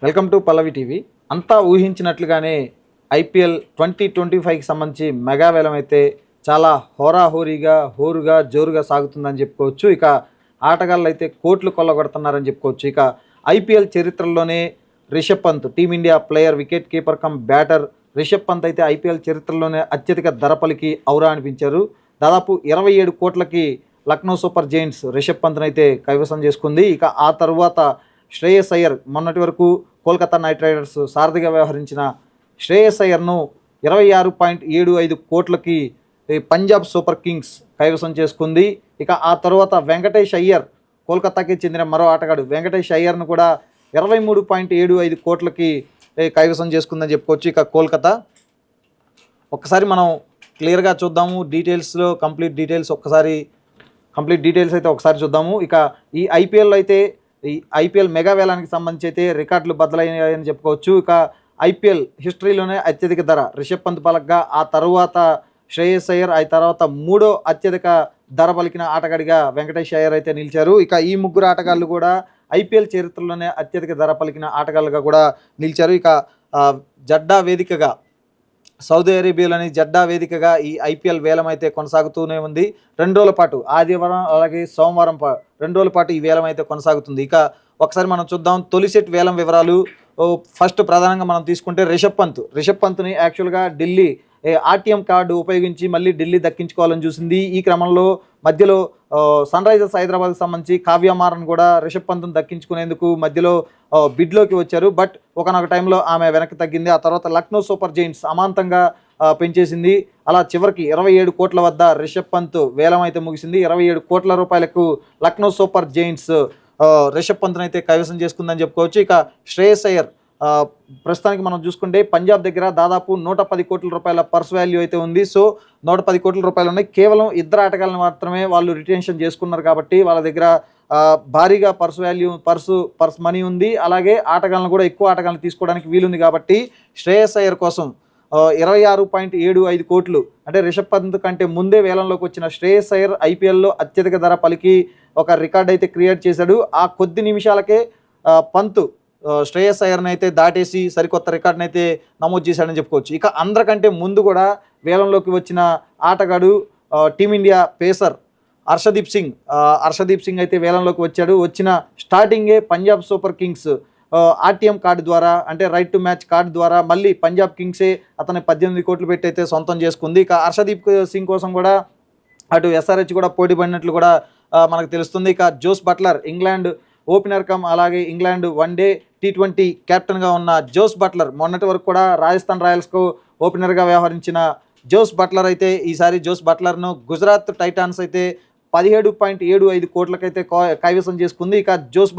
Welcome to Pallavi TV. అంతా ఊహించినట్లుగానే IPL 2025కి సంబంధించి mega వేలం అయితే చాలా హోరాహోరీగా హోరుగా జోరుగా సాగుతుందని చెప్పుకోవచ్చు. ఇక ఆటగాళ్ళు అయితే కోట్లు కొల్లగొడుతున్నారని చెప్పుకోవచ్చు. ఇక ఐపీఎల్ చరిత్రలోనే Rishabh Pant team India player, wicket keeper cum batter Rishabh Pant అయితే ఐపీఎల్ చరిత్రలోనే అత్యధిక ధర పలికి ఔరా అనిపించారు. దాదాపు 27 కోట్లకి లక్నో సూపర్ జైంట్స్ రిషబ్ పంత్ని అయితే కైవసం చేసుకుంది. ఇక ఆ తర్వాత శ్రేయస్ అయ్యర్, మొన్నటి వరకు కోల్కతా నైట్ రైడర్స్ సారథిగా వ్యవహరించిన శ్రేయస్ అయ్యర్ను 26.75 కోట్లకి పంజాబ్ సూపర్ కింగ్స్ కైవసం చేసుకుంది. ఇక ఆ తర్వాత వెంకటేష్ అయ్యర్, కోల్కతాకి చెందిన మరో ఆటగాడు వెంకటేష్ అయ్యర్ను కూడా 23.75 కోట్లకి కైవసం చేసుకుందని చెప్పుకోవచ్చు. ఇక కోల్కతా ఒక్కసారి మనం క్లియర్గా చూద్దాము డీటెయిల్స్లో, కంప్లీట్ డీటెయిల్స్ అయితే ఒకసారి చూద్దాము. ఇక ఈ ఐపీఎల్ అయితే ఈ ఐపీఎల్ మెగా వేలానికి సంబంధించి అయితే రికార్డులు బద్దలయ్యాయని చెప్పుకోవచ్చు. ఇక ఐపీఎల్ హిస్టరీలోనే అత్యధిక ధర రిషబ్ పంత్ పలకగా, ఆ తర్వాత శ్రేయస్ అయ్యర్, ఆ తర్వాత మూడో అత్యధిక ధర పలికిన ఆటగాడిగా వెంకటేష్ అయ్యర్ అయితే నిలిచారు. ఇక ఈ ముగ్గురు ఆటగాళ్ళు కూడా ఐపీఎల్ చరిత్రలోనే అత్యధిక ధర పలికిన ఆటగాళ్ళుగా కూడా నిలిచారు. ఇక జడ్డా వేదికగా, సౌదీ అరేబియాలోని జడ్డా వేదికగా ఈ ఐపీఎల్ వేలం అయితే కొనసాగుతూనే ఉంది. 2 రోజుల పాటు, ఆదివారం అలాగే సోమవారం 2 రోజుల పాటు ఈ వేలం అయితే కొనసాగుతుంది. ఇక ఒకసారి మనం చూద్దాం తొలి సెట్ వేలం వివరాలు. ఫస్ట్ ప్రధానంగా మనం తీసుకుంటే రిషబ్ పంత్ని యాక్చువల్గా ఢిల్లీ ఆర్టీఎం కార్డు ఉపయోగించి మళ్ళీ ఢిల్లీ దక్కించుకోవాలని చూసింది. ఈ క్రమంలో మధ్యలో సన్ రైజర్స్ హైదరాబాద్కి సంబంధించి కావ్య మారన్ కూడా రిషబ్ పంత్ను దక్కించుకునేందుకు మధ్యలో బిడ్లోకి వచ్చారు. బట్ ఒకనొక టైంలో ఆమె వెనక్కి తగ్గింది. ఆ తర్వాత లక్నో సూపర్ జైంట్స్ అమాంతంగా పెంచేసింది. అలా చివరికి 27 కోట్ల వద్ద రిషబ్ పంత్ వేలం అయితే ముగిసింది. 27 కోట్ల రూపాయలకు లక్నో సూపర్ జైంట్స్ రిషబ్ పంత్ని అయితే కైవసం చేసుకుందని చెప్పుకోవచ్చు. ఇక శ్రేయస్ అయ్యర్ ప్రస్తుతానికి మనం చూసుకుంటే పంజాబ్ దగ్గర దాదాపు 110 కోట్ల రూపాయల పర్స్ వాల్యూ అయితే ఉంది. సో 110 కోట్ల రూపాయలు ఉన్నాయి. కేవలం 2 ఆటగాళ్ళని మాత్రమే వాళ్ళు రిటెన్షన్ చేసుకున్నారు కాబట్టి వాళ్ళ దగ్గర భారీగా పర్స్ మనీ ఉంది. అలాగే ఆటగాళ్ళను కూడా ఎక్కువ ఆటగాళ్ళని తీసుకోవడానికి వీలుంది కాబట్టి శ్రేయస్ అయ్యర్ కోసం 26.75 కోట్లు, అంటే రిషబ్ పంత్ కంటే ముందే వేలంలోకి వచ్చిన శ్రేయస్ అయ్యర్ ఐపీఎల్లో అత్యధిక ధర పలికి ఒక రికార్డ్ అయితే క్రియేట్ చేశాడు. ఆ కొద్ది నిమిషాలకే పంత్ శ్రేయస్ అయ్యర్ని అయితే దాటేసి సరికొత్త రికార్డుని అయితే నమోదు చేశాడని చెప్పుకోవచ్చు. ఇక అందరికంటే ముందు కూడా వేలంలోకి వచ్చిన ఆటగాడు టీమిండియా పేసర్ హర్షదీప్ సింగ్ అయితే వేలంలోకి వచ్చాడు. వచ్చిన స్టార్టింగే Punjab super Kings RTM card ద్వారా, అంటే రైట్ టు మ్యాచ్ కార్డు ద్వారా మళ్ళీ పంజాబ్ కింగ్సే అతని 18 కోట్లు పెట్టి అయితే సొంతం చేసుకుంది. ఇక హర్షదీప్ సింగ్ కోసం కూడా అటు ఎస్ఆర్హెచ్ కూడా పోటీ పడినట్లు కూడా మనకు తెలుస్తుంది. ఇక Jos Buttler, England opener cum అలాగే ఇంగ్లాండ్ వన్డే T20 కెప్టెన్గా ఉన్న జోస్ బట్లర్, మొన్నటి వరకు కూడా రాజస్థాన్ రాయల్స్కు ఓపెనర్గా వ్యవహరించిన జోస్ బట్లర్ అయితే ఈసారి జోస్ బట్లర్ను గుజరాత్ టైటాన్స్ అయితే 17.75 కోట్లకైతే కైవసం చేసుకుంది. ఇక జోస్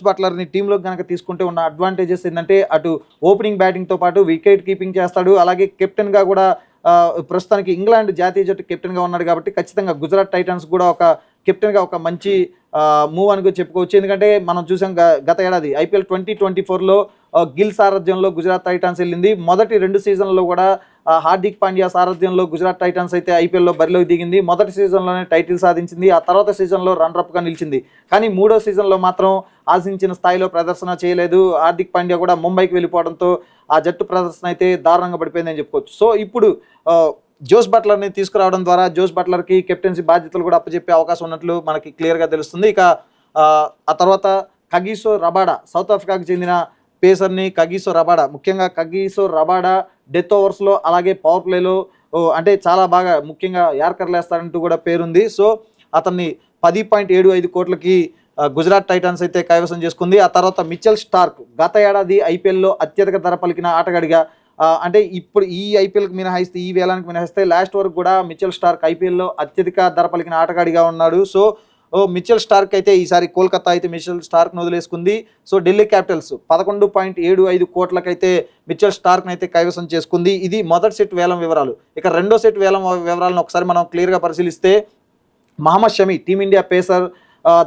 బట్లర్ని టీంలోకి కనుక తీసుకుంటే ఉన్న అడ్వాంటేజెస్ ఏంటంటే అటు ఓపెనింగ్ బ్యాటింగ్తో పాటు వికెట్ కీపింగ్ చేస్తాడు. అలాగే కెప్టెన్గా కూడా ప్రస్తుతానికి ఇంగ్లాండ్ జాతీయ జట్టు కెప్టెన్గా ఉన్నాడు కాబట్టి ఖచ్చితంగా గుజరాత్ టైటన్స్ కూడా ఒక కెప్టెన్గా ఒక మంచి మూవ్ అని చెప్పుకోవచ్చు. ఎందుకంటే మనం చూసాం గత ఏడాది ఐపీఎల్ 2024లో గిల్ సారథ్యంలో గుజరాత్ టైటన్స్ వెళ్ళింది. మొదటి 2 సీజన్లలో కూడా హార్దిక్ పాండ్యా సారథ్యంలో గుజరాత్ టైటన్స్ అయితే ఐపీఎల్లో బరిలోకి దిగింది. మొదటి సీజన్లోనే టైటిల్ సాధించింది. ఆ తర్వాత సీజన్లో రన్నరప్గా నిలిచింది. కానీ 3వ సీజన్లో మాత్రం ఆశించిన స్థాయిలో ప్రదర్శన చేయలేదు. హార్దిక్ పాండ్యా కూడా ముంబైకి వెళ్ళిపోవడంతో ఆ జట్టు ప్రదర్శన అయితే దారుణంగా పడిపోయిందని చెప్పుకోవచ్చు. సో ఇప్పుడు జోస్ బట్లర్ని తీసుకురావడం ద్వారా జోస్ బట్లర్కి కెప్టెన్సీ బాధ్యతలు కూడా అప్పచెప్పే అవకాశం ఉన్నట్లు మనకి క్లియర్గా తెలుస్తుంది. ఇక ఆ తర్వాత కగిసో రబాడా, సౌత్ ఆఫ్రికాకు చెందిన పేసర్ని ముఖ్యంగా కగిసో రబాడా డెత్ ఓవర్స్లో అలాగే పవర్ ప్లేలో అంటే చాలా బాగా ముఖ్యంగా యార్కర్లు వేస్తాడంటూ కూడా పేరుంది. సో అతన్ని 10.75 కోట్లకి గుజరాత్ టైటన్స్ అయితే కైవసం చేసుకుంది. ఆ తర్వాత మిచెల్ స్టార్క్, గత ఏడాది ఐపీఎల్లో అత్యధిక ధర పలికిన ఆటగాడిగా, అంటే ఇప్పుడు ఈ ఐపీఎల్కి మినహాయిస్తే, ఈ వేలానికి మినహాయిస్తే లాస్ట్ వరకు కూడా మిచెల్ స్టార్క్ ఐపీఎల్లో అత్యధిక ధర పలికిన ఆటగాడిగా ఉన్నాడు. సో మిచెల్ స్టార్క్ అయితే ఈసారి కోల్కతా అయితే మిచెల్ స్టార్క్ను వదిలేసుకుంది. సో ఢిల్లీ క్యాపిటల్స్ 11.75 కోట్లకైతే మిచెల్ స్టార్క్ని అయితే కైవసం చేసుకుంది. ఇది మొదటి సెట్ వేలం వివరాలు. ఇక రెండో సెట్ వేలం వివరాలను ఒకసారి మనం క్లియర్గా పరిశీలిస్తే మహమ్మద్ షమి, టీమిండియా పేసర్,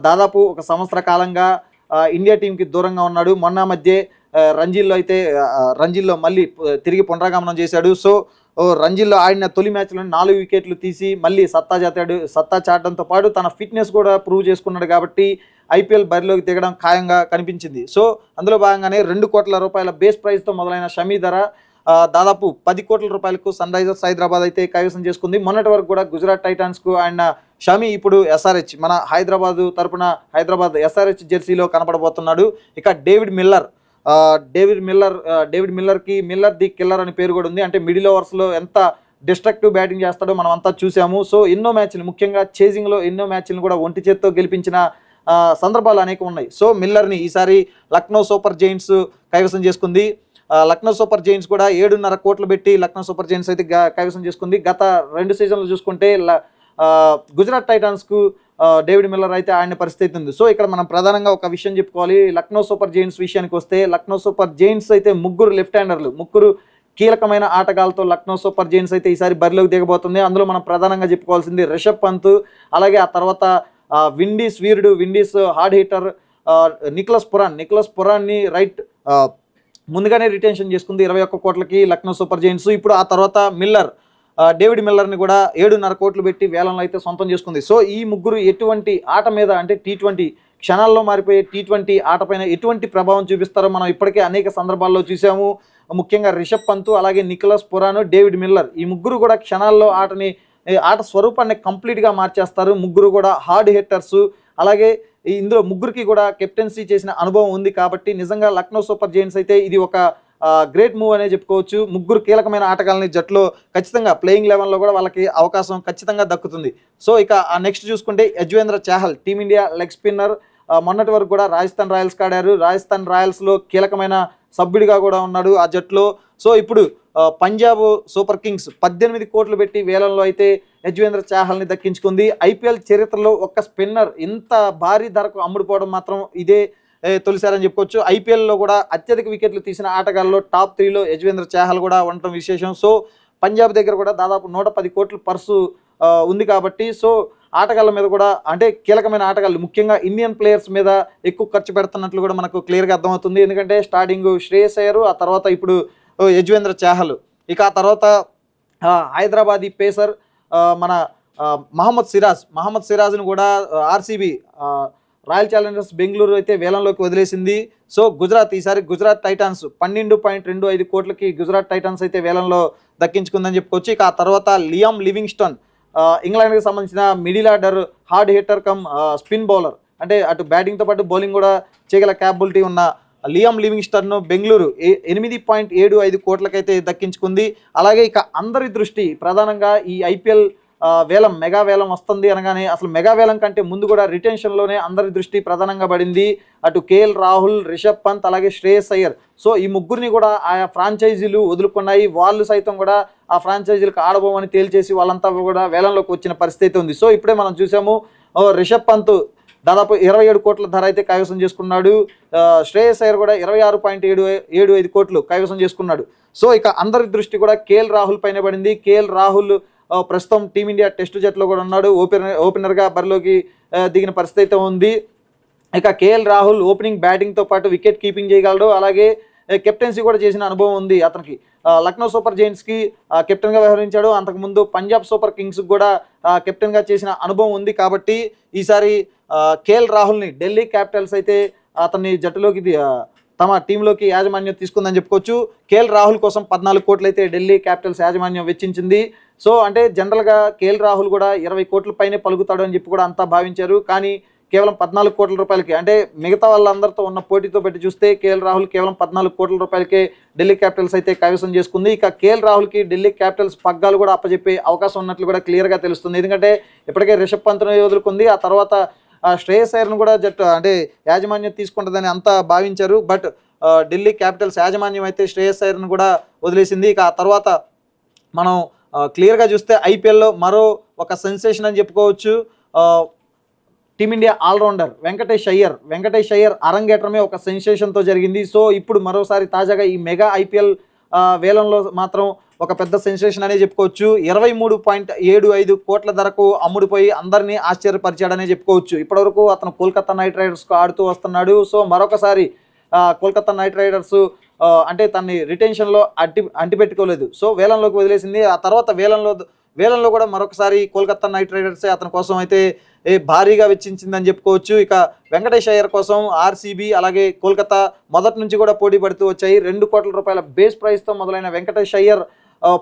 దాదాపు 1 సంవత్సర కాలంగా ఇండియా టీంకి దూరంగా ఉన్నాడు. మొన్న మధ్య రంజీల్లో మళ్ళీ తిరిగి పునరాగమనం చేశాడు. సో రంజీల్లో ఆడిన తొలి మ్యాచ్లో 4 వికెట్లు తీసి మళ్ళీ సత్తా చాటడంతో పాటు తన ఫిట్నెస్ కూడా ప్రూవ్ చేసుకున్నాడు కాబట్టి ఐపీఎల్ బరిలోకి దిగడం ఖాయంగా కనిపించింది. సో అందులో భాగంగానే 2 కోట్ల రూపాయల బేస్ ప్రైస్తో మొదలైన షమీ ధర దాదాపు 10 కోట్ల రూపాయలకు సన్ రైజర్స్ హైదరాబాద్ అయితే కైవసం చేసుకుంది. మొన్నటి వరకు కూడా గుజరాత్ టైటాన్స్కు ఆయన షమీ ఇప్పుడు ఎస్ఆర్హెచ్ మన హైదరాబాద్ తరపున హైదరాబాద్ ఎస్ఆర్హెచ్ జెర్సీలో కనపడబోతున్నాడు. ఇక డేవిడ్ మిల్లర్కి మిల్లర్ ది కిల్లర్ అని పేరు కూడా ఉంది. అంటే మిడిల్ ఓవర్స్లో ఎంత డిస్ట్రక్టివ్ బ్యాటింగ్ చేస్తాడో మనం అంతా చూసాము. సో ఎన్నో మ్యాచ్లు, ముఖ్యంగా చేజింగ్లో ఎన్నో మ్యాచ్లను కూడా ఒంటి చేత్తో గెలిపించిన సందర్భాలు అనేకం ఉన్నాయి. సో మిల్లర్ని ఈసారి లక్నో సూపర్ జైంట్స్ కైవసం చేసుకుంది. లక్నో సూపర్ జైంట్స్ కూడా 7.5 కోట్లు పెట్టి లక్నో సూపర్ జైంట్స్ అయితే కైవసం చేసుకుంది. గత 2 సీజన్లు చూసుకుంటే గుజరాత్ టైటాన్స్కు డేవిడ్ మిల్లర్ అయితే ఆయన పరిస్థితి ఉంది. సో ఇక్కడ మనం ప్రధానంగా ఒక విషయం చెప్పుకోవాలి. లక్నో సూపర్ జైంట్స్ విషయానికి వస్తే లక్నో సూపర్ జైంట్స్ అయితే ముగ్గురు లెఫ్ట్ హ్యాండర్లు, ముగ్గురు కీలకమైన ఆటగాళ్ళతో లక్నో సూపర్ జైంట్స్ అయితే ఈసారి బరిలోకి దిగబోతుంది. అందులో మనం ప్రధానంగా చెప్పుకోవాల్సింది రిషబ్ పంత్, అలాగే ఆ తర్వాత విండీస్ వీరుడు, విండీస్ హార్డ్ హిట్టర్ నిక్లస్ పురాన్ని రైట్ ముందుగానే రిటెన్షన్ చేసుకుంది 21 కోట్లకి లక్నో సూపర్ జైంట్స్. ఇప్పుడు ఆ తర్వాత డేవిడ్ మిల్లర్ని కూడా 7.5 కోట్లు పెట్టి వేలంలో అయితే సొంతం చేసుకుంది. సో ఈ ముగ్గురు ఎటువంటి ఆట మీద, అంటే టీ20 క్షణాల్లో మారిపోయే టీ20 ఆటపైన ఎటువంటి ప్రభావం చూపిస్తారో మనం ఇప్పటికే అనేక సందర్భాల్లో చూసాము. ముఖ్యంగా రిషబ్ పంత్, అలాగే నిక్లస్ పురాన్, డేవిడ్ మిల్లర్ ఈ ముగ్గురు కూడా క్షణాల్లో ఆట స్వరూపాన్ని కంప్లీట్గా మార్చేస్తారు. ముగ్గురు కూడా హార్డ్ హిట్టర్స్. అలాగే ఇందులో ముగ్గురికి కూడా కెప్టెన్సీ చేసిన అనుభవం ఉంది కాబట్టి నిజంగా లక్నో సూపర్ జైంట్స్ అయితే ఇది ఒక గ్రేట్ మూవ్ అనే చెప్పుకోవచ్చు. ముగ్గురు కీలకమైన ఆటగాళ్ళని జట్లో ఖచ్చితంగా ప్లేయింగ్ లెవెన్లో కూడా వాళ్ళకి అవకాశం ఖచ్చితంగా దక్కుతుంది. సో ఇక నెక్స్ట్ చూసుకుంటే Yuzvendra Chahal team India leg spinner మొన్నటి వరకు కూడా రాజస్థాన్ రాయల్స్కి ఆడారు. రాజస్థాన్ రాయల్స్లో కీలకమైన సభ్యుడిగా కూడా ఉన్నాడు ఆ జట్లో. సో ఇప్పుడు పంజాబ్ సూపర్ కింగ్స్ 18 కోట్లు పెట్టి వేలంలో అయితే యజ్వేంద్ర చాహల్ని దక్కించుకుంది. ఐపీఎల్ చరిత్రలో ఒక్క స్పిన్నర్ ఇంత భారీ ధరకు అమ్ముడుపోవడం మాత్రం ఇదే తొలిసారని చెప్పుకోవచ్చు. ఐపీఎల్లో కూడా అత్యధిక వికెట్లు తీసిన ఆటగాళ్ళలో టాప్ 3లో యజ్వేంద్ర చాహల్ కూడా ఉండటం విశేషం. సో పంజాబ్ దగ్గర కూడా దాదాపు 110 కోట్ల పర్సు ఉంది కాబట్టి సో ఆటగాళ్ళ మీద కూడా, అంటే కీలకమైన ఆటగాళ్ళు ముఖ్యంగా ఇండియన్ ప్లేయర్స్ మీద ఎక్కువ ఖర్చు పెడుతున్నట్లు కూడా మనకు క్లియర్గా అర్థమవుతుంది. ఎందుకంటే స్టార్టింగ్ శ్రేయస్ అయ్యర్, ఆ తర్వాత ఇప్పుడు యజ్వేంద్ర చాహల్, ఇక ఆ తర్వాత హైదరాబాదీ పేసర్ మన మహమ్మద్ సిరాజ్ను కూడా ఆర్సీబీ రాయల్ ఛాలెంజర్స్ బెంగళూరు అయితే వేలంలోకి వదిలేసింది. సో ఈసారి గుజరాత్ టైటాన్స్ 12.25 కోట్లకి గుజరాత్ టైటాన్స్ అయితే వేలంలో దక్కించుకుందని చెప్పుకోవచ్చు. ఇక ఆ తర్వాత లియామ్ లివింగ్స్టన్ ఇంగ్లాండ్కి సంబంధించిన middle order hard hitter come spin bowler, అంటే అటు బ్యాటింగ్తో పాటు బౌలింగ్ కూడా చేయగల క్యాపబిలిటీ ఉన్న లియామ్ లివింగ్స్టన్ను బెంగళూరు 8.75 కోట్లకైతే దక్కించుకుంది. అలాగే ఇక అందరి దృష్టి ప్రధానంగా ఈ ఐపీఎల్ మెగా వేలం వస్తుంది అనగానే అసలు మెగా వేలం కంటే ముందు కూడా రిటెన్షన్లోనే అందరి దృష్టి ప్రధానంగా పడింది. అటు కేఎల్ రాహుల్, రిషబ్ పంత్, అలాగే శ్రేయస్ అయ్యర్. సో ఈ ముగ్గురిని కూడా ఆయా ఫ్రాంచైజీలు వదులుకున్నాయి. వాళ్ళు సైతం కూడా ఆ ఫ్రాంచైజీలకు ఆడబోమని తేల్చేసి వాళ్ళంతా కూడా వేలంలోకి వచ్చిన పరిస్థితి ఉంది. సో ఇప్పుడే మనం చూసాము రిషబ్ పంత్ దాదాపు 27 కోట్ల ధర అయితే కైవసం చేసుకున్నాడు. శ్రేయస్ అయ్యర్ కూడా 26.75 కోట్లు కైవసం చేసుకున్నాడు. సో ఇక అందరి దృష్టి కూడా కేఎల్ రాహుల్ పైన పడింది. కేఎల్ రాహుల్ ప్రస్తుతం టీమిండియా టెస్ట్ జట్లో కూడా ఉన్నాడు. ఓపెనర్గా బరిలోకి దిగిన పరిస్థితి అయితే ఉంది. ఇక కేఎల్ రాహుల్ ఓపెనింగ్ బ్యాటింగ్తో పాటు వికెట్ కీపింగ్ చేయగలడు. అలాగే కెప్టెన్సీ కూడా చేసిన అనుభవం ఉంది అతనికి. లక్నో సూపర్ జైంట్స్కి కెప్టెన్గా వ్యవహరించాడు. అంతకుముందు పంజాబ్ సూపర్ కింగ్స్కి కూడా కెప్టెన్గా చేసిన అనుభవం ఉంది. కాబట్టి ఈసారి కేఎల్ రాహుల్ని ఢిల్లీ క్యాపిటల్స్ అయితే అతన్ని జట్టులోకి తమ టీంలోకి యాజమాన్యం తీసుకుందని చెప్పుకోవచ్చు. కేఎల్ రాహుల్ కోసం 14 కోట్లు అయితే ఢిల్లీ క్యాపిటల్స్ యాజమాన్యం వెచ్చించింది. సో అంటే జనరల్గా కేఎల్ రాహుల్ కూడా 20 కోట్ల పైనే పలుకుతాడు అని చెప్పి కూడా అంతా భావించారు. కానీ కేవలం 14 కోట్ల రూపాయలకి, అంటే మిగతా వాళ్ళందరితో ఉన్న పోటీతో పెట్టి చూస్తే కేఎల్ రాహుల్ కేవలం 14 కోట్ల రూపాయలకే ఢిల్లీ క్యాపిటల్స్ అయితే కైవసం చేసుకుంది. ఇక కేఎల్ రాహుల్కి ఢిల్లీ క్యాపిటల్స్ పగ్గాలు కూడా అప్పచెప్పే అవకాశం ఉన్నట్లు కూడా క్లియర్గా తెలుస్తుంది. ఎందుకంటే ఇప్పటికే రిషబ్ పంత్ను వదులుకుంది. ఆ తర్వాత శ్రేయస్ అయ్యర్ను కూడా అంటే యాజమాన్యం తీసుకుంటుందని అంతా భావించారు. బట్ ఢిల్లీ క్యాపిటల్స్ యాజమాన్యం అయితే శ్రేయస్ అయ్యర్ను కూడా వదిలేసింది. ఇక ఆ తర్వాత మనం క్లియర్గా చూస్తే ఐపీఎల్లో మరో ఒక సెన్సేషన్ అని చెప్పుకోవచ్చు. టీమిండియా ఆల్రౌండర్ వెంకటేష్ అయ్యర్ అరంగేట్రమే ఒక సెన్సేషన్తో జరిగింది. సో ఇప్పుడు మరోసారి తాజాగా ఈ మెగా ఐపీఎల్ వేలంలో మాత్రం ఒక పెద్ద సెన్సేషన్ అనే చెప్పుకోవచ్చు. 23.75 కోట్ల ధరకు అమ్ముడుపోయి అందరినీ ఆశ్చర్యపరిచాడనే చెప్పుకోవచ్చు. ఇప్పటివరకు అతను కోల్కతా నైట్ రైడర్స్కు ఆడుతూ వస్తున్నాడు. సో మరొకసారి కోల్కతా నైట్ రైడర్స్ అంటే తన్ని రిటెన్షన్లో అంటిపెట్టుకోలేదు. సో వేలంలోకి వదిలేసింది. ఆ తర్వాత వేలంలో కూడా మరొకసారి కోల్కతా నైట్ రైడర్సే అతని కోసం అయితే భారీగా వెచ్చించిందని చెప్పుకోవచ్చు. ఇక వెంకటేష్ అయ్యర్ కోసం ఆర్సీబీ అలాగే కోల్కతా మొదటి నుంచి కూడా పోటీ పడుతూ వచ్చాయి. 2 కోట్ల రూపాయల బేస్ ప్రైస్తో మొదలైన వెంకటేష్ అయ్యర్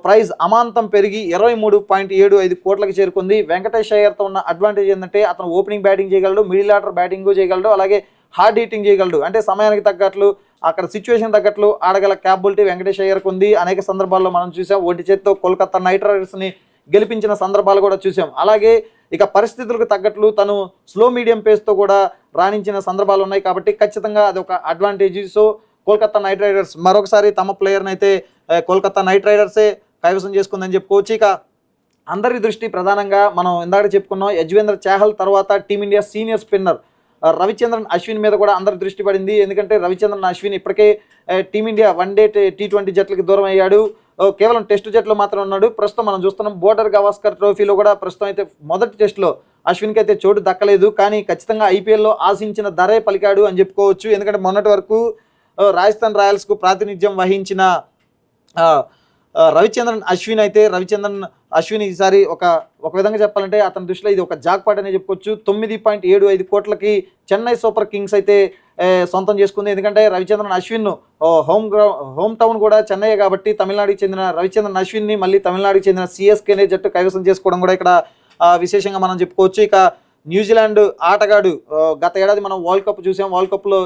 ప్రైజ్ అమాంతం పెరిగి 23.75 కోట్లకు చేరుకుంది. వెంకటేష్ అయ్యర్తో ఉన్న అడ్వాంటేజ్ ఏంటంటే అతను ఓపెనింగ్ బ్యాటింగ్ చేయగలడు, మిడిల్ ఆర్డర్ బ్యాటింగ్ చేయగలడు, అలాగే హార్డ్ హీటింగ్ చేయగలడు. అంటే సమయానికి తగ్గట్లు అక్కడ సిచ్యువేషన్ తగ్గట్లు ఆడగల క్యాపబిలిటీ వెంకటేష్ అయ్యర్కు ఉంది. అనేక సందర్భాల్లో మనం చూసాం, ఒంటి చేత్తో కోల్కతా నైట్ రైడర్స్ని గెలిపించిన సందర్భాలు కూడా చూసాం. అలాగే ఇక పరిస్థితులకు తగ్గట్లు తను స్లో మీడియం పేస్తో కూడా రాణించిన సందర్భాలు ఉన్నాయి. కాబట్టి ఖచ్చితంగా అది ఒక advantage. So Kolkata night riders మరొకసారి తమ ప్లేయర్ని అయితే కోల్కతా నైట్ రైడర్సే కైవసం చేసుకుందని చెప్పుకోవచ్చు. ఇక అందరి దృష్టి ప్రధానంగా మనం ఇందాక చెప్పుకున్నాం, యజ్వేంద్ర చాహల్ తర్వాత team India senior spinner Ravichandran Ashwin మీద కూడా అందరి దృష్టి పడింది. ఎందుకంటే రవిచంద్రన్ అశ్విన్ ఇప్పటికే టీమిండియా వన్డే T20 జట్లకి దూరం అయ్యాడు. కేవలం టెస్ట్ జట్లో మాత్రం ఉన్నాడు. ప్రస్తుతం మనం చూస్తున్నాం బోర్డర్ గవాస్కర్ ట్రోఫీలో కూడా ప్రస్తుతం అయితే మొదటి టెస్ట్లో అశ్విన్కి అయితే చోటు దక్కలేదు. కానీ ఖచ్చితంగా ఐపీఎల్లో ఆశించిన ధరే పలికాడు అని చెప్పుకోవచ్చు. ఎందుకంటే మొన్నటి వరకు రాజస్థాన్ రాయల్స్కు ప్రాతినిధ్యం వహించిన రవిచంద్రన్ అశ్విన్ ఈసారి ఒక విధంగా చెప్పాలంటే అతని దృష్టిలో ఇది ఒక జాక్పాట్ అనే చెప్పుకోవచ్చు. 9.75 కోట్లకి చెన్నై సూపర్ కింగ్స్ అయితే సొంతం చేసుకుంది. ఎందుకంటే రవిచంద్రన్ అశ్విన్ హోమ్ టౌన్ కూడా చెన్నై కాబట్టి తమిళనాడుకి చెందిన రవిచంద్రన్ అశ్విన్ని మళ్ళీ తమిళనాడుకి చెందిన సిఎస్కేనే జట్టు కైవసం చేసుకోవడం కూడా ఇక్కడ విశేషంగా మనం చెప్పుకోవచ్చు. ఇక న్యూజిలాండ్ ఆటగాడు గత ఏడాది మనం వరల్డ్ కప్ చూసాం. వరల్డ్ కప్లో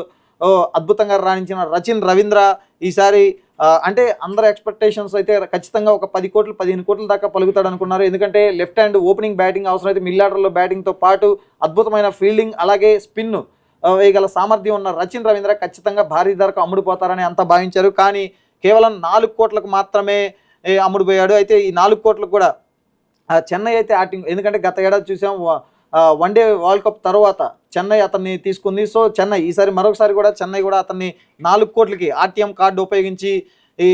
అద్భుతంగా రాణించిన రచిన్ రవీంద్ర ఈసారి అంటే అందరు ఎక్స్పెక్టేషన్స్ అయితే ఖచ్చితంగా ఒక 10 కోట్లు 15 కోట్ల దాకా పలుకుతాడు అనుకున్నారు. ఎందుకంటే లెఫ్ట్ హ్యాండ్ ఓపెనింగ్ బ్యాటింగ్ అవసరం అయితే మిడిల్ ఆర్డర్లో బ్యాటింగ్తో పాటు అద్భుతమైన ఫీల్డింగ్ అలాగే స్పిన్ వేయగల సామర్థ్యం ఉన్న రచిన్ రవీంద్ర ఖచ్చితంగా భారీ ధరకు అమ్ముడుపోతారని అంతా భావించారు. కానీ కేవలం 4 కోట్లకు మాత్రమే అమ్ముడుపోయాడు. అయితే ఈ 4 కోట్లకు కూడా చెన్నై అయితే యాక్టింగ్, ఎందుకంటే గత ఏడాది చూసాం వన్డే వరల్డ్ కప్ తర్వాత చెన్నై అతన్ని తీసుకుంది. సో చెన్నై ఈసారి మరొకసారి కూడా చెన్నై కూడా అతన్ని 4 కోట్లకి ఆర్టీఎం కార్డు ఉపయోగించి ఈ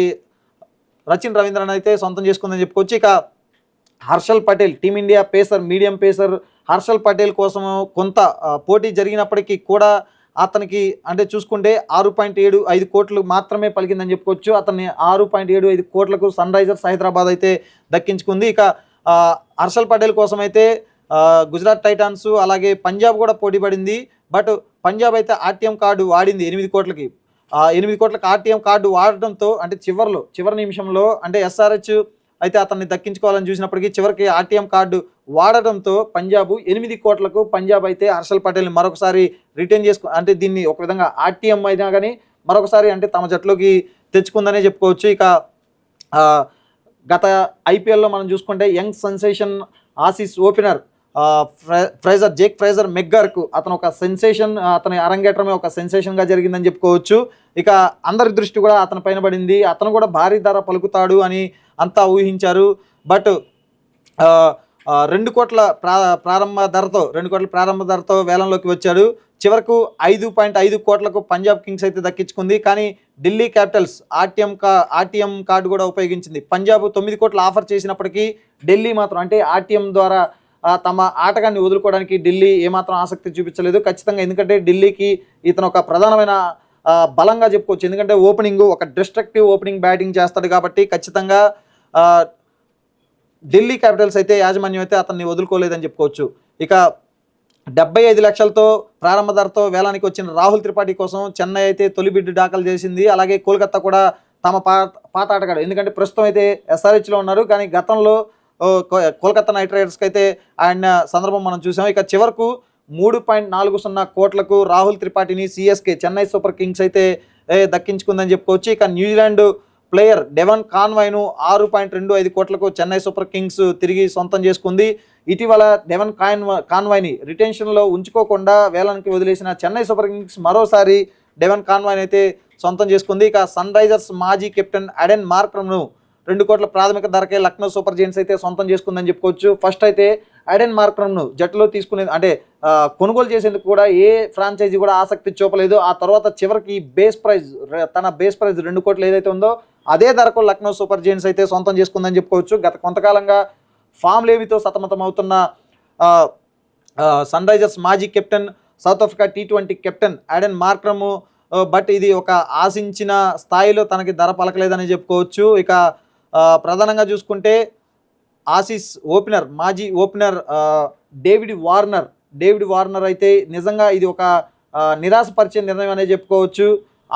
రచిన్ రవీంద్రన్ అయితే సొంతం చేసుకుందని చెప్పుకోవచ్చు. ఇక Harshal Patel team India pacer medium pacer Harshal Patel కోసం కొంత పోటీ జరిగినప్పటికీ కూడా అతనికి అంటే చూసుకుంటే 6.75 కోట్లు మాత్రమే పలికిందని చెప్పుకోవచ్చు. అతన్ని 6.75 కోట్లకు సన్ రైజర్స్ హైదరాబాద్ అయితే దక్కించుకుంది. ఇక హర్షల్ పటేల్ కోసం అయితే గుజరాత్ టైటాన్స్ అలాగే పంజాబ్ కూడా పోటీ పడింది. బట్ పంజాబ్ అయితే ఆర్టీఎం కార్డు వాడింది 8 కోట్లకి. 8 కోట్లకు ఆర్టీఎం కార్డు వాడడంతో అంటే చివరి నిమిషంలో అంటే ఎస్ఆర్హెచ్ అయితే అతన్ని దక్కించుకోవాలని చూసినప్పటికీ చివరికి ఆర్టీఎం కార్డు వాడడంతో పంజాబ్ 8 కోట్లకు పంజాబ్ అయితే హర్షల్ పటేల్ని మరొకసారి రిటైన్ అంటే దీన్ని ఒక విధంగా ఆర్టీఎం అయినా కానీ మరొకసారి అంటే తమ జట్లోకి తెచ్చుకుందనే చెప్పుకోవచ్చు. ఇక గత ఐపీఎల్లో మనం చూసుకుంటే young sensation Aussie opener Jake Fraser మెగ్గర్కు అతను ఒక సెన్సేషన్, అతని అరంగేట్రమే ఒక సెన్సేషన్గా జరిగిందని చెప్పుకోవచ్చు. ఇక అందరి దృష్టి కూడా అతని పైన పడింది. అతను కూడా భారీ ధర పలుకుతాడు అని అంతా ఊహించారు. బట్ 2 కోట్ల ప్రారంభ ధరతో వేలంలోకి వచ్చాడు. చివరకు 5.5 కోట్లకు పంజాబ్ కింగ్స్ అయితే దక్కించుకుంది. కానీ ఢిల్లీ క్యాపిటల్స్ ఆర్టీఎం కార్డు కూడా ఉపయోగించింది. పంజాబ్ 9 కోట్ల ఆఫర్ చేసినప్పటికీ ఢిల్లీ మాత్రం అంటే ఆర్టీఎం ద్వారా తమ ఆటగాన్ని వదులుకోవడానికి ఢిల్లీ ఏమాత్రం ఆసక్తి చూపించలేదు. ఖచ్చితంగా ఎందుకంటే ఢిల్లీకి ఇతను ఒక ప్రధానమైన బలంగా చెప్పుకోవచ్చు. ఎందుకంటే ఒక డిస్ట్రక్టివ్ ఓపెనింగ్ బ్యాటింగ్ చేస్తాడు కాబట్టి ఖచ్చితంగా ఢిల్లీ క్యాపిటల్స్ అయితే యాజమాన్యం అయితే అతన్ని వదులుకోలేదని చెప్పుకోవచ్చు. ఇక 75 లక్షలతో ప్రారంభ ధరతో వేలానికి వచ్చిన రాహుల్ త్రిపాఠి కోసం చెన్నై అయితే తొలి బిడ్డు దాఖలు చేసింది. అలాగే కోల్కతా కూడా తమ పాత ఆటగాడు, ఎందుకంటే ప్రస్తుతం అయితే ఎస్ఆర్హెచ్లో ఉన్నారు కానీ గతంలో కోల్కతా నైట్ రైడర్స్కి అయితే ఆయన సందర్భం మనం చూసాం. ఇక చివరకు 3.40 కోట్లకు రాహుల్ త్రిపాఠిని సిఎస్కే చెన్నై సూపర్ కింగ్స్ అయితే దక్కించుకుందని చెప్పుకోవచ్చు. ఇక న్యూజిలాండ్ ప్లేయర్ డెవన్ కాన్వాయ్ను 6.25 కోట్లకు చెన్నై సూపర్ కింగ్స్ తిరిగి సొంతం చేసుకుంది. ఇటీవల డెవన్ కాన్వాయ్ని రిటెన్షన్లో ఉంచుకోకుండా వేలానికి వదిలేసిన చెన్నై సూపర్ కింగ్స్ మరోసారి డెవన్ కాన్వాయ్ని అయితే సొంతం చేసుకుంది. ఇక సన్ రైజర్స్ మాజీ కెప్టెన్ అడెన్ మార్క్రమ్ను 2 కోట్ల ప్రాథమిక ధరకే లక్నో సూపర్ జైంట్స్ అయితే సొంతం చేసుకుందని చెప్పుకోవచ్చు. ఫస్ట్ అయితే అడెన్ మార్క్రమ్ను జట్టులో తీసుకునేది అంటే కొనుగోలు చేసేందుకు కూడా ఏ ఫ్రాంచైజీ కూడా ఆసక్తి చూపలేదు. ఆ తర్వాత చివరికి తన బేస్ ప్రైజ్ 2 కోట్లు ఏదైతే ఉందో అదే ధరకు లక్నో సూపర్ జైంట్స్ అయితే సొంతం చేసుకుందని చెప్పుకోవచ్చు. గత కొంతకాలంగా ఫామ్ లేవితో సతమతం అవుతున్న సన్ రైజర్స్ మాజీ captain south Africa T20 captain Aiden Markram but ఇది ఒక ఆశించిన స్థాయిలో తనకి ధర పలకలేదని చెప్పుకోవచ్చు. ఇక ప్రధానంగా చూసుకుంటే ఆసీస్ ఓపెనర్ మాజీ ఓపెనర్ డేవిడ్ వార్నర్ అయితే నిజంగా ఇది ఒక నిరాశపరిచే నిర్ణయం అనే చెప్పుకోవచ్చు.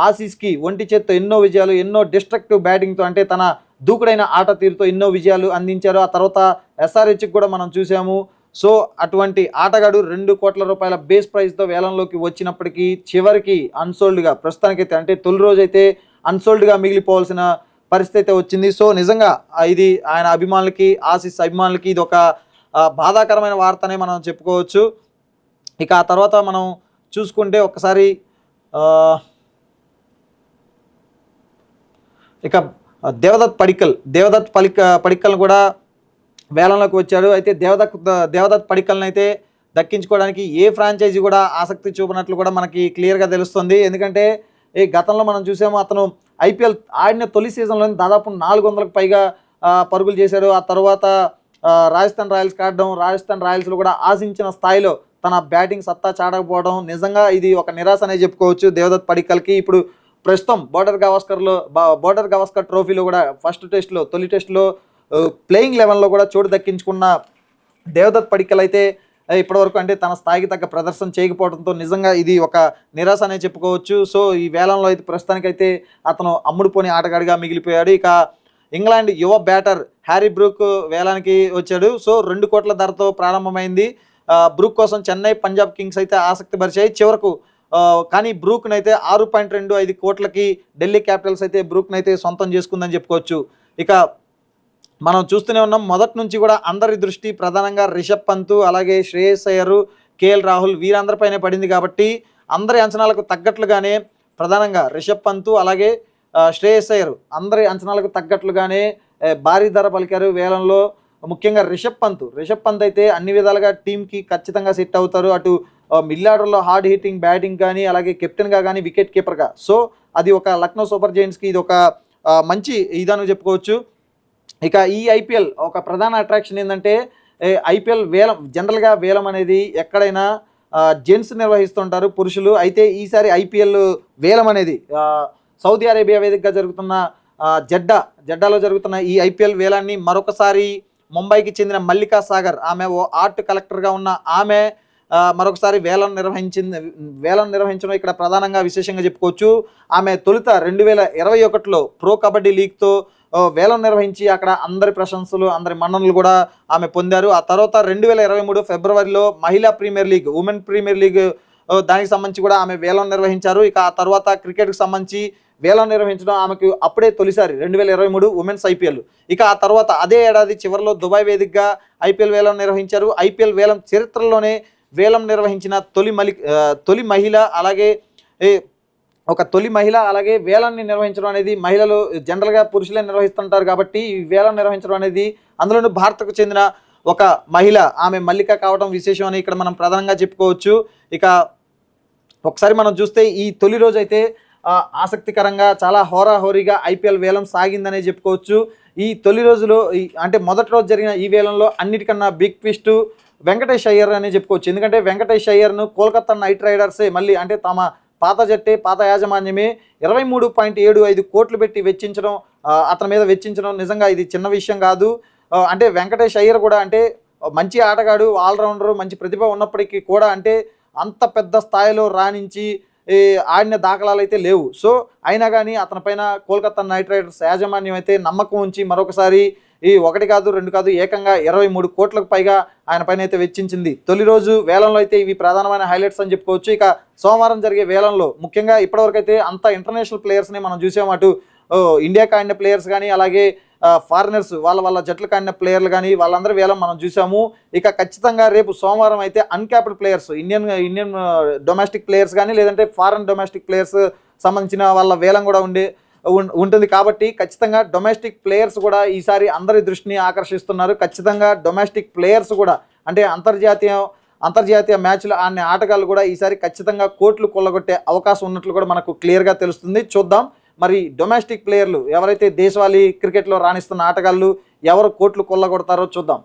ఆసీస్కి ఒంటి చేత్తో ఎన్నో విజయాలు, ఎన్నో డిస్ట్రక్టివ్ బ్యాటింగ్తో అంటే తన దూకుడైన ఆట తీరుతో ఎన్నో విజయాలు అందించారు. ఆ తర్వాత ఎస్ఆర్హెచ్కి కూడా మనం చూసాము. సో అటువంటి ఆటగాడు 2 కోట్ల రూపాయల బేస్ ప్రైజ్తో వేలంలోకి వచ్చినప్పటికీ చివరికి అన్సోల్డ్గా ప్రస్తుతానికైతే అంటే తొలి రోజైతే అన్సోల్డ్గా మిగిలిపోవాల్సిన పరిస్థితి అయితే వచ్చింది. సో నిజంగా ఇది ఆయన అభిమానులకి, ఆసీస్ అభిమానులకి ఇది ఒక బాధాకరమైన వార్తనే మనం చెప్పుకోవచ్చు. ఇక ఆ తర్వాత మనం చూసుకుంటే ఒక్కసారి ఇక దేవదత్ పడిక్కల్ని కూడా వేలంలోకి వచ్చాడు. అయితే దేవదత్ పడిక్కల్ని అయితే దక్కించుకోవడానికి ఏ ఫ్రాంచైజీ కూడా ఆసక్తి చూపినట్లు కూడా మనకి క్లియర్గా తెలుస్తుంది. ఎందుకంటే ఈ గతంలో మనం చూసాము అతను ఐపీఎల్ ఆడిన తొలి సీజన్లో దాదాపు 400కు పైగా పరుగులు చేశాడు. ఆ తర్వాత రాజస్థాన్ రాయల్స్కి ఆడడం, రాజస్థాన్ రాయల్స్లో కూడా ఆశించిన స్థాయిలో తన బ్యాటింగ్ సత్తా చాటకపోవడం నిజంగా ఇది ఒక నిరాశ అనే చెప్పుకోవచ్చు దేవదత్ పడిక్కల్కి. ఇప్పుడు ప్రస్తుతం బోర్డర్ గవాస్కర్ ట్రోఫీలో కూడా తొలి టెస్ట్లో ప్లేయింగ్ లెవెన్లో కూడా చోటు దక్కించుకున్న దేవదత్ పడిక్కల్ అయితే ఇప్పటివరకు అంటే తన స్థాయికి తగ్గ ప్రదర్శన చేయకపోవడంతో నిజంగా ఇది ఒక నిరాశ అనే చెప్పుకోవచ్చు. సో ఈ వేలంలో అయితే ప్రస్తుతానికైతే అతను అమ్ముడుపోని ఆటగాడిగా మిగిలిపోయాడు. ఇక ఇంగ్లాండ్ యువ బ్యాటర్ హ్యారీ బ్రూక్ వేలానికి వచ్చాడు. సో 2 కోట్ల ధరతో ప్రారంభమైంది. బ్రూక్ కోసం చెన్నై, పంజాబ్ కింగ్స్ అయితే ఆసక్తి పరిచాయి చివరకు. కానీ బ్రూక్ని అయితే 6.25 కోట్లకి ఢిల్లీ క్యాపిటల్స్ అయితే బ్రూక్ని అయితే సొంతం చేసుకుందని చెప్పుకోవచ్చు. ఇక మనం చూస్తూనే ఉన్నాం మొదటి నుంచి కూడా అందరి దృష్టి ప్రధానంగా రిషబ్ పంత్, అలాగే శ్రేయస్ అయ్యర్, కేఎల్ రాహుల్ వీరందరిపైనే పడింది. కాబట్టి అందరి అంచనాలకు తగ్గట్లుగానే ప్రధానంగా రిషబ్ పంత్ అలాగే శ్రేయస్ అయ్యర్ అందరి అంచనాలకు తగ్గట్లుగానే భారీ ధర పలికారు వేలంలో. ముఖ్యంగా రిషబ్ పంత్ అయితే అన్ని విధాలుగా టీంకి ఖచ్చితంగా సెట్ అవుతారు. అటు మిడిల్ ఆర్డర్లో హార్డ్ హిట్టింగ్ బ్యాటింగ్ కానీ, అలాగే కెప్టెన్గా కానీ, వికెట్ కీపర్గా. సో అది ఒక లక్నో సూపర్ జైంట్స్కి ఇది ఒక మంచి ఇదని చెప్పుకోవచ్చు. ఇక ఈ ఐపీఎల్ ఒక ప్రధాన అట్రాక్షన్ ఏంటంటే ఐపీఎల్ జనరల్గా వేలం అనేది ఎక్కడైనా జెంట్స్ నిర్వహిస్తుంటారు, పురుషులు. అయితే ఈసారి ఐపీఎల్ వేలం అనేది సౌదీ అరేబియా వేదికగా జరుగుతున్న జడ్డాలో జరుగుతున్న ఈ ఐపీఎల్ వేలాన్ని మరొకసారి ముంబైకి చెందిన మల్లికా సాగర్, ఆమె ఓ ఆర్ట్ కలెక్టర్గా ఉన్న ఆమె మరొకసారి వేలం నిర్వహించడం ఇక్కడ ప్రధానంగా విశేషంగా చెప్పుకోవచ్చు. ఆమె తొలుత 2021లో ప్రో కబడ్డీ లీగ్తో వేలం నిర్వహించి అక్కడ అందరి ప్రశంసలు, అందరి మన్ననలు కూడా ఆమె పొందారు. ఆ తర్వాత 2023 ఫిబ్రవరిలో మహిళా premier league, women premier league దానికి సంబంధించి కూడా ఆమె వేలం నిర్వహించారు. ఇక ఆ తర్వాత క్రికెట్కి సంబంధించి వేలం నిర్వహించడం ఆమెకు అప్పుడే తొలిసారి 2023 ఉమెన్స్ ఐపీఎల్. ఇక ఆ తర్వాత అదే ఏడాది చివరిలో దుబాయ్ వేదికగా ఐపీఎల్ వేలం నిర్వహించారు. ఐపీఎల్ వేలం చరిత్రలోనే వేలం నిర్వహించిన తొలి మహిళ, అలాగే వేలాన్ని నిర్వహించడం అనేది మహిళలు జనరల్గా పురుషులే నిర్వహిస్తుంటారు. కాబట్టి ఈ వేలం నిర్వహించడం అనేది అందులోనూ భారత్కు చెందిన ఒక మహిళ ఆమె మల్లిక కావడం విశేషం అని ఇక్కడ మనం ప్రధానంగా చెప్పుకోవచ్చు. ఇక ఒకసారి మనం చూస్తే ఈ తొలి రోజు అయితే ఆసక్తికరంగా చాలా హోరాహోరీగా ఐపీఎల్ వేలం సాగిందనే చెప్పుకోవచ్చు. ఈ తొలి రోజులో అంటే మొదటి రోజు జరిగిన ఈ వేలంలో అన్నిటికన్నా బిగ్ ట్విస్ట్ వెంకటేష్ అయ్యర్ అని చెప్పుకోవచ్చు. ఎందుకంటే వెంకటేష్ అయ్యర్ను కోల్కతా నైట్ రైడర్సే మళ్ళీ అంటే తమ పాత యాజమాన్యమే 23.75 కోట్లు పెట్టి అతని మీద వెచ్చించడం నిజంగా ఇది చిన్న విషయం కాదు. అంటే వెంకటేష్ అయ్యర్ కూడా అంటే మంచి ఆటగాడు, ఆల్రౌండరు, మంచి ప్రతిభ ఉన్నప్పటికీ కూడా అంటే అంత పెద్ద స్థాయిలో రాణించి ఆడిన దాఖలాలు అయితే లేవు. సో అయినా కానీ అతని పైన కోల్కతా నైట్ రైడర్స్ యాజమాన్యం అయితే నమ్మకం ఉంచి మరొకసారి 1 కాదు 2 కాదు ఏకంగా 23 కోట్లకు పైగా ఆయన పైన అయితే వెచ్చించింది. తొలి రోజు వేలంలో అయితే ఇవి ప్రధానమైన హైలైట్స్ అని చెప్పుకోవచ్చు. ఇక సోమవారం జరిగే వేలంలో ముఖ్యంగా ఇప్పటివరకు అయితే అంత ఇంటర్నేషనల్ ప్లేయర్స్ని మనం చూసాము. అటు ఇండియాకి ఆడిన ప్లేయర్స్ కానీ, అలాగే ఫారినర్స్ వాళ్ళ జట్లు కాడిన ప్లేయర్లు కానీ వాళ్ళందరి వేలం మనం చూసాము. ఇక ఖచ్చితంగా రేపు సోమవారం అయితే uncapped players, Indian domestic players కానీ, లేదంటే ఫారెన్ డొమెస్టిక్ ప్లేయర్స్ సంబంధించిన వాళ్ళ వేలం కూడా ఉంటుంది. కాబట్టి ఖచ్చితంగా డొమెస్టిక్ ప్లేయర్స్ కూడా ఈసారి అందరి దృష్టిని ఆకర్షిస్తున్నారు. ఖచ్చితంగా డొమెస్టిక్ ప్లేయర్స్ కూడా అంటే అంతర్జాతీయ మ్యాచ్లు ఆడిన ఆటగాళ్ళు కూడా ఈసారి ఖచ్చితంగా కోట్లు కొల్లగొట్టే అవకాశం ఉన్నట్లు కూడా మనకు క్లియర్గా తెలుస్తుంది. చూద్దాం మరి డొమెస్టిక్ ప్లేయర్లు ఎవరైతే దేశవాళీ క్రికెట్లో రాణిస్తున్న ఆటగాళ్ళు ఎవరు కోట్లు కొల్లగొడతారో చూద్దాం.